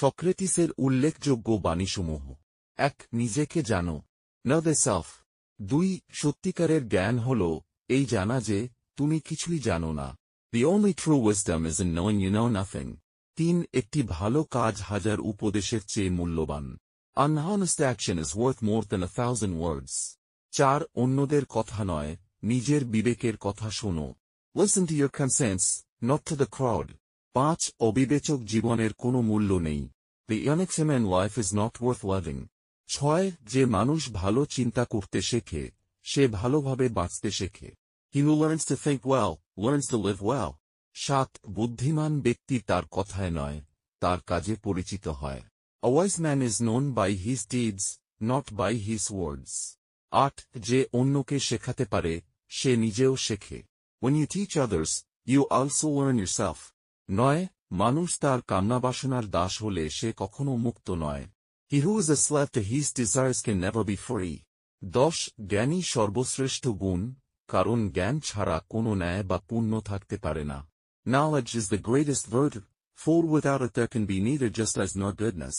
সক্রেটিসের উল্লেখযোগ্য বাণীসমূহ। 1. নিজেকে জানো। Know thyself. 2. সত্যিকারের জ্ঞান হল এই জানা যে তুমি কিছুই জানো না। The only true wisdom is in knowing you know nothing. 3. একটি ভালো কাজ হাজার উপদেশের চেয়ে মূল্যবান। An honest action is worth more than 1,000 words. 4. অন্যদের কথা নয়, নিজের বিবেকের কথা শোনো। Listen to your conscience, not to the crowd. 5. অবিবেচক জীবনের কোনো মূল্য নেই। The unexamined life is not worth living. 6. যে মানুষ ভালো চিন্তা করতে শেখে, সে ভালোভাবে বাঁচতে শেখে। He who learns to think well, learns to live well. 7. বুদ্ধিমান ব্যক্তি তার কথায় নয়, তার কাজে পরিচিত হয়। A wise man is known by his deeds, not by his words. 8. যে অন্যকে শেখাতে পারে, সে নিজেও শেখে। When you teach others, you also learn yourself. 9. মানুষ তার কামনাবাসনার দাস হলে সে কখনো মুক্ত নয়। He who is a slave to his desires can never be free. 10. জ্ঞানী সর্বশ্রেষ্ঠ গুণ, কারণ জ্ঞান ছাড়া কোনো ন্যায় বা পুণ্য থাকতে পারে না। Knowledge is the greatest virtue, for without it there can be neither justice nor goodness.